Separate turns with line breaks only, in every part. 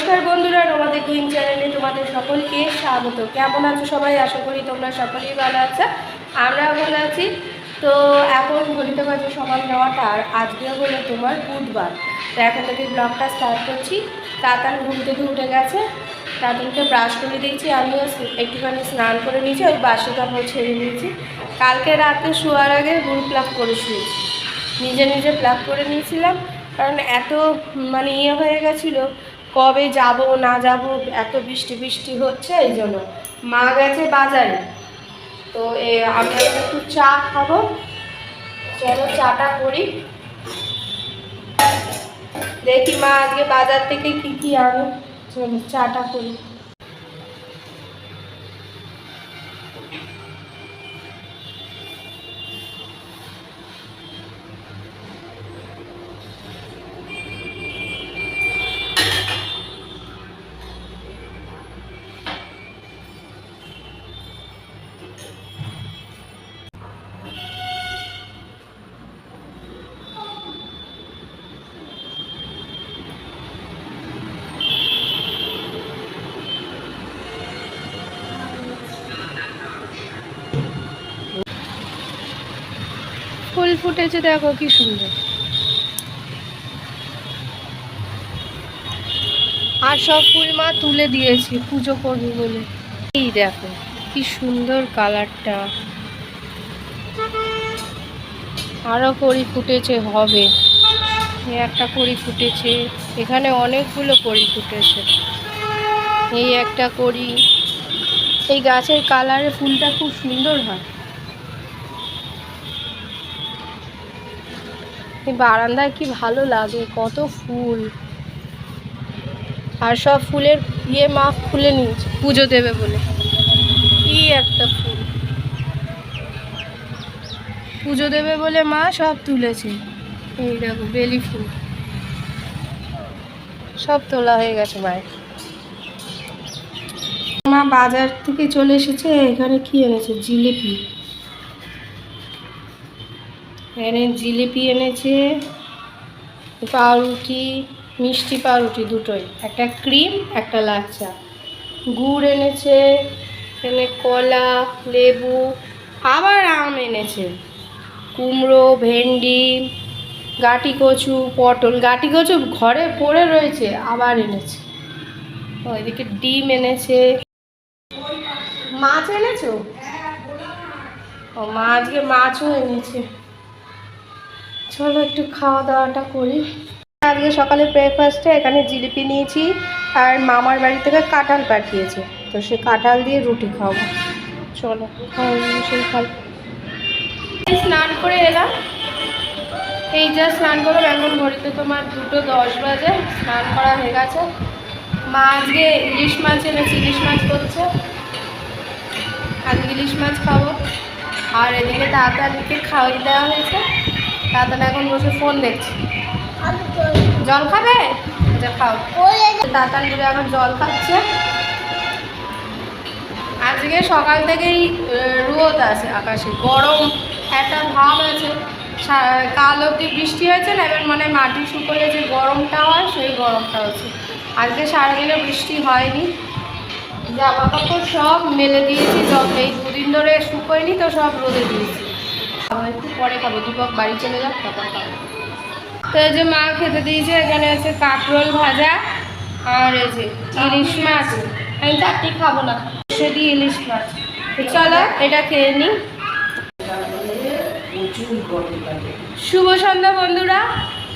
নমস্কার বন্ধুরা, তোমাদের কুইন চ্যানেলে তোমাদের সকলকে স্বাগত। কেমন আছো সবাই? আশা করি তোমরা সকলেই ভালো আছো, আমরাও ভালো আছি। তো এখন ঘড়িতে বাজে সকাল 9টা, আর আজকে হলো তোমার বুধবার। তো এখন থেকে ব্লগটা স্টার্ট করছি। তাতান ঘুম থেকে উঠে গেছে, তাতানকে ব্রাশ করে দিয়েছি, আমিও একটুখানি স্নান করে নিয়েছি, ওই বাসি কাপড় ছেড়ে নিয়েছি। কালকে রাতে শোয়ার আগে রুম প্লাগ করে শুয়েছি, নিজে নিজে প্লাগ করে নিয়েছিলাম, কারণ এত মানে হয়ে গেছিলো কবে যাব না যাব, এত বৃষ্টি বৃষ্টি হচ্ছে, এই জন্য। মা গেছে বাজারে, তো আমি একটু চা খাবো। চলো চাটা করি, দেখি মা আজকে বাজার থেকে কি কি আনো। চলো চাটা করি। ফুল ফুটেছে, দেখো কি সুন্দর। আর সব ফুল মা তুলে দিয়েছি পুজো করবো বলে। এই দেখো কি সুন্দর কালারটা, আরো কড়ি ফুটেছে, হবে একটা কড়ি ফুটেছে, এখানে অনেকগুলো কড়ি ফুটেছে। এই একটা কড়ি, এই গাছের কালারে ফুলটা খুব সুন্দর হয়। এই বারান্দায় কি ভালো লাগে, কত ফুল। আর সব ফুলের মা খুলে নিয়েছে পুজো দেবে বলে। কি একটা ফুল, পুজো দেবে বলে মা সব তুলেছে। এই দেখো বেলি ফুল সব তোলা হয়ে গেছে মায়ের। মা বাজার থেকে চলে এসেছে, এখানে কি এনেছে? জিলিপি। এখানে জিলিপি এনেছে, পাউরুটি, মিষ্টি পাউরুটি দুটোই, একটা ক্রিম একটা লাচ্চা। গুড় এনেছে, এখানে কলা, লেবু, আবার আম এনেছে, কুমড়ো, ভেন্ডি, গাটি কচু, পটল। গাটি কচু ঘরে পড়ে রয়েছে, আবার এনেছে। ওইদিকে ডিম এনেছে। মাছ এনেছো? ও মা আজকে মাছও এনেছে। চলো একটু খাওয়া দাওয়াটা করি। আজকে সকালে ব্রেকফাস্টে এখানে জিলিপি নিয়েছি, আর মামার বাড়ি থেকে কাঁঠাল পাঠিয়েছে, তো সে কাঁঠাল দিয়ে রুটি খাওয়াবো। চলো সেই স্নান করে এলাম, এই যা স্নান করলাম। এখন ঘড়িতে তোমার 2:10 বাজে, স্নান করা হয়ে গেছে। মা আজকে ইলিশ মাছ এনেছে, ইলিশ মাছ করছে, আজকে ইলিশ মাছ খাবো। আর এদিকে তাড়াতাড়িকে খাওয়াই দেওয়া হয়েছে, তাড়াতাড়ি এখন বসে ফোন দেখছে। জল খাবে? আচ্ছা খাও। তাড়াতাড়ি এখন জল খাচ্ছে। আজকে সকাল থেকেই রোদ আছে আকাশে, গরম একটা ভাব আছে। কাল অবধি বৃষ্টি হয়েছে না, এবার মানে মাটি শুকোলে যে গরমটা হয় সেই গরমটা হচ্ছে। আজকে সারাদিনে বৃষ্টি হয়নি, জামা কাপড় সব মেলে দিয়েছি, এই দুদিন ধরে শুকোয়নি তো সব রোদে দিয়েছি। একটু পরে খাবো, দীপক বাড়ি চলে যাক তখন খাবো। তো এই যে মা খেতে দিয়েছে, এখানে আছে কাঁকরোল ভাজা, আর এই যে ইলিশ মাছ। আমি চারটি খাবো না, সেটি ইলিশ মাছ। চলো এটা খেয়ে নিই। শুভ সন্ধ্যা বন্ধুরা।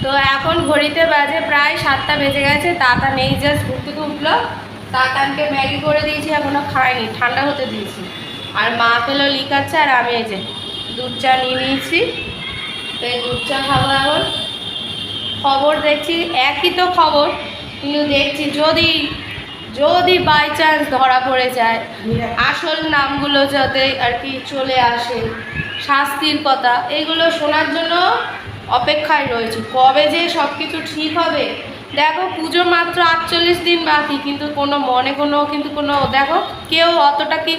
তো এখন ঘড়িতে বাজে প্রায় 7টা বেজে গেছে। তাতা নেই, জাস্ট ঘুম থেকে উঠলো। তাতানকে ম্যাগি করে দিয়েছি, এখনো খায়নি, ঠান্ডা হতে দিয়েছি। আর মা পেলো লিকাচ্ছে, আর আমি এই যে দুধ চা নিয়ে নিয়েছি, তো এই দুধ চা খাবো এখন। খবর দেখছি, একই তো খবর, কিন্তু দেখছি যদি বাই চান্স ধরা পড়ে যায়, আসল নামগুলো যাতে আর কি চলে আসে, শাস্তির কথা, এগুলো শোনার জন্য অপেক্ষায় রয়েছে। কবে যে সব কিছু ঠিক হবে। দেখো পুজো মাত্র 48 দিন বাকি, কিন্তু কোনো দেখো কেউ অতটা কি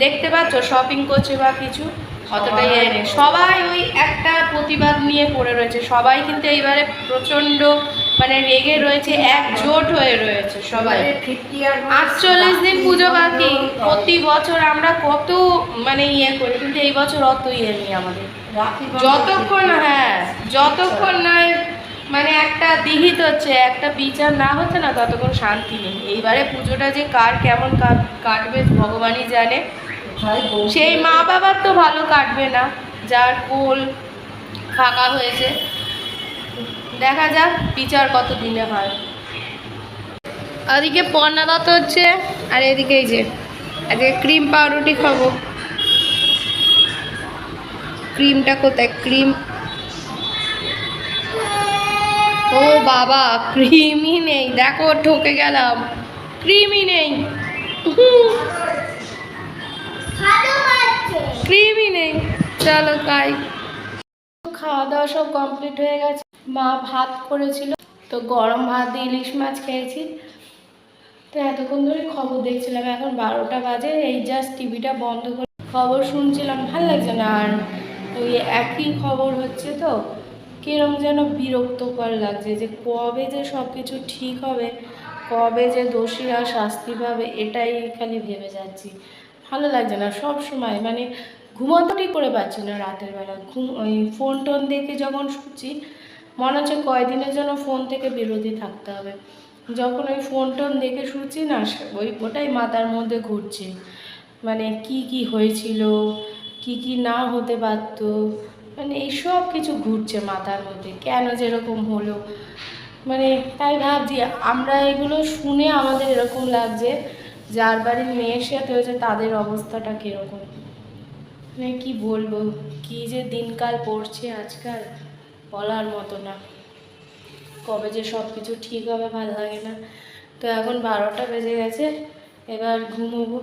দেখতে পাচ্ছ শপিং করছে বা কিছু, অতটাই এনে সবাই ওই একটা প্রতিবাদ নিয়ে পড়ে রয়েছে। সবাই কিন্তু এইবারে প্রচণ্ড মানে রেগে রয়েছে, একজোট হয়ে রয়েছে সবাই। 48 দিন পুজো বাকি। প্রতি বছর আমরা কত মানে ইয়ে করি, কিন্তু এই বছর অত ইয়ে নেই আমাদের। যতক্ষণ না মানে একটা বিহিত হচ্ছে, একটা বিচার না হচ্ছে না, ততক্ষণ শান্তি নেই। এইবারে পুজোটা যে কার কেমন কাটবে ভগবানই জানে। সেই মা বাবার তো ভালো কাটবে না, যার কোল ফাঁকা হয়েছে। দেখা যাক বিচার কত দিনে হয়। ওদিকে পর্ণা দত্ত হচ্ছে, আর এদিকে এই যে আজকে ক্রিম পাউরুটি খাবো। ক্রিমটা কোথায়? ক্রিম, ও বাবা ক্রিমই নেই, দেখো ঠকে গেলাম, ক্রিমই নেই, ক্রিমই নেই। চলো খাই। খাওয়া দাওয়া সব কমপ্লিট হয়ে গেছে। মা ভাত করেছিল, তো গরম ভাত দিয়ে ইলিশ মাছ খেয়েছি। তো এতক্ষণ ধরে খবর দেখছিলাম, এখন 12টা বাজে, এই জাস্ট টিভিটা বন্ধ করে খবর শুনছিলাম। ভাল লাগছে না আর, ওই একই খবর হচ্ছে, তো কিরম যেন বিরক্তকর লাগছে, যে কবে যে সব কিছু ঠিক হবে, কবে যে দোষীরা শাস্তি পাবে, এটাই খালি ভেবে যাচ্ছি। ভালো লাগছে না সব সময়, মানে ঘুমাতেই করে পাচ্ছি না রাতের বেলা। ওই ফোন টোন দেখে যখন শুচ্ছি, মনে হচ্ছে কয়দিনের জন্য ফোন থেকে বিরতি থাকতে হবে। যখন ওই ফোন টোন দেখে শুচ্ছি না, ওটাই মাথার মধ্যে ঘুরছে, মানে কি কি হয়েছিল, কি কি না হতে পারত, মানে এইসব কিছু ঘুরছে মাথার মধ্যে, কেন যেরকম হলো। মানে তাই ভাবছি, আমরা এগুলো শুনে আমাদের এরকম লাগছে, যার বাড়ির মেয়ের সাথে হয়েছে তাদের অবস্থাটা কীরকম। মানে কি বলবো, কি যে দিনকাল পড়ছে আজকাল, বলার মতো না। কবে যে সব কিছু ঠিক হবে ভালো লাগে না। তো এখন 12টা বেজে গেছে, এবার ঘুমোবো।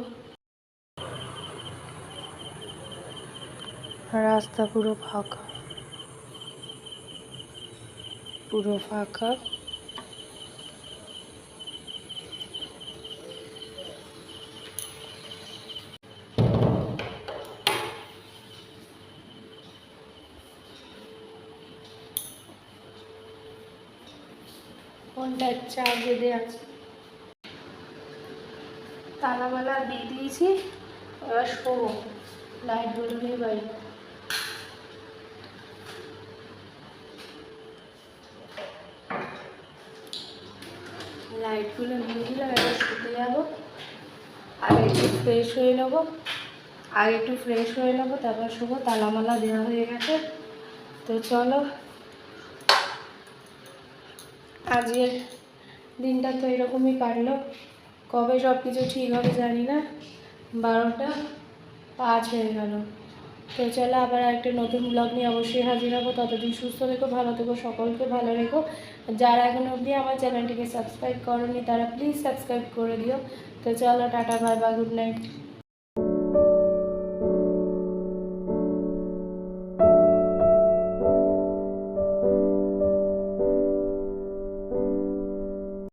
রাস্তা পুরো ফাঁকা, পুরো ফাঁকা। ফোনটা চার্জে দেওয়া আছে, তালামালা দিয়ে দিয়েছি, এবার শোবো। লাইটগুলো নেই বাড়ি, লাইটগুলো নিয়ে দিলাম, এবার শুতে যাবো। আগে একটু ফ্রেশ হয়ে নেবো, তারপর শোবো। তালামালা দেওয়া হয়ে গেছে। তো চলো, আজকের দিনটা তো এরকমই কাটলো। কবে সব কিছু ঠিক হবে জানি না, 12টা 5 হয়ে গেল। তো চলো, আবার একটা নতুন ব্লগ নিয়ে অবশ্যই হাজির হবো। ততদিন সুস্থ থেকো, ভালো থেকো, সকলকে ভালো রেখো। যারা এখন অবধি আমার চ্যানেলটিকে সাবস্ক্রাইব করোনি, তারা প্লিজ সাবস্ক্রাইব করে দিও। তো চলো, tata, bye bye, good night.